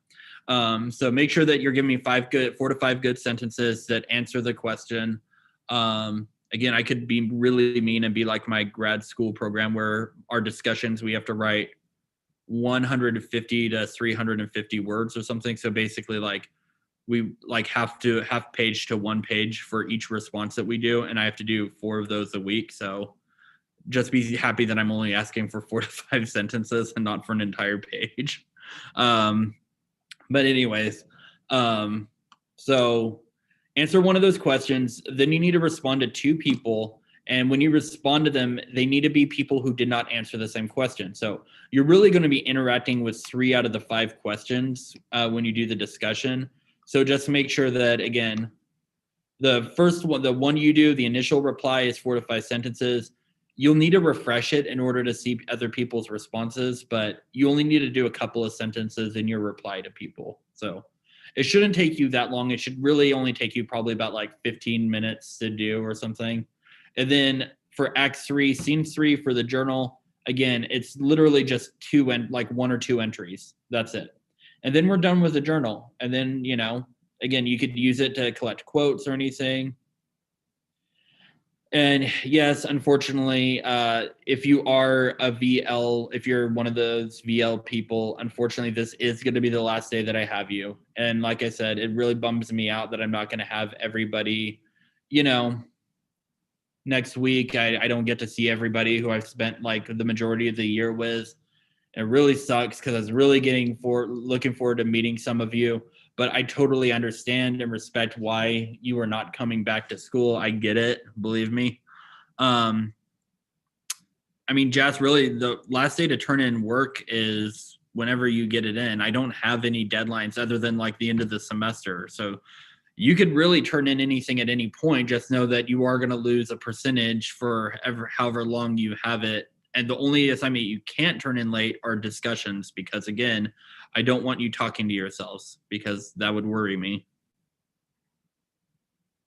So make sure that you're giving me 4 to 5 good sentences that answer the question. Again, I could be really mean and be like my grad school program where our discussions, we have to write 150 to 350 words or something. So basically we have to half page to 1 page for each response that we do. And I have to do 4 of those a week. So just be happy that I'm only asking for 4 to 5 sentences and not for an entire page. But anyways, so answer one of those questions. Then you need to respond to 2 people. And when you respond to them, they need to be people who did not answer the same question. So you're really going to be interacting with 3 out of the 5 questions when you do the discussion. So just make sure that, again, the first one, the one you do, the initial reply is 4 to 5 sentences. You'll need to refresh it in order to see other people's responses, but you only need to do a couple of sentences in your reply to people. So it shouldn't take you that long. It should really only take you probably about like 15 minutes to do or something. And then for Act 3, Scene 3 for the journal, again, it's literally just 1 or 2 entries. That's it. And then we're done with the journal. And then, again, you could use it to collect quotes or anything. And yes, unfortunately, if you are a VL, if you're one of those VL people, unfortunately, this is going to be the last day that I have you. And like I said, it really bums me out that I'm not going to have everybody, next week. I don't get to see everybody who I've spent like the majority of the year with. It really sucks because I was really looking forward to meeting some of you. But I totally understand and respect why you are not coming back to school. I get it, believe me. I mean, Jess, really, the last day to turn in work is whenever you get it in. I don't have any deadlines other than like the end of the semester. So you could really turn in anything at any point. Just know that you are going to lose a percentage for however long you have it. And the only assignment you can't turn in late are discussions because, again, I don't want you talking to yourselves because that would worry me.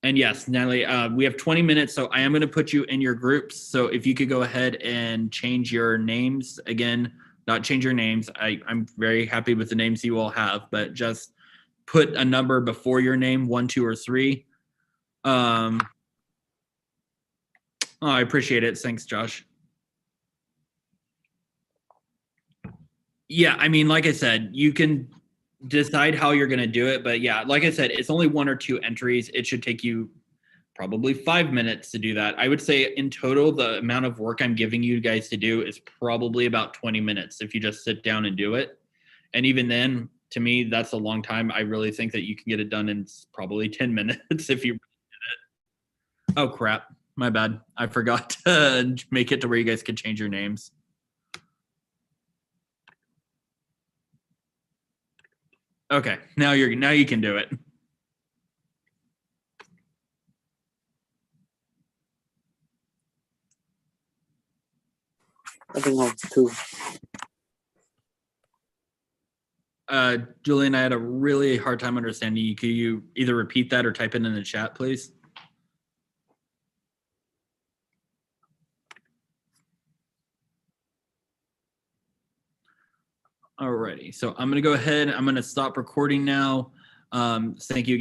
And yes, Natalie, we have 20 minutes, so I am going to put you in your groups. So if you could go ahead and change your names. Again, not change your names. I'm very happy with the names you all have, but just put a number before your name, 1, 2, or 3. I appreciate it. Thanks, Josh. Yeah, I mean, like I said, you can decide how you're going to do it. But yeah, like I said, it's only 1 or 2 entries. It should take you probably 5 minutes to do that. I would say in total, the amount of work I'm giving you guys to do is probably about 20 minutes if you just sit down and do it. And even then, to me, that's a long time. I really think that you can get it done in probably 10 minutes if you did Oh, crap. My bad. I forgot to make it to where you guys could change your names. Okay, now you can do it. I think I'm 2. Julian, I had a really hard time understanding you. Could you either repeat that or type it in the chat, please? Alrighty, so I'm going to go ahead. I'm going to stop recording now. Thank you.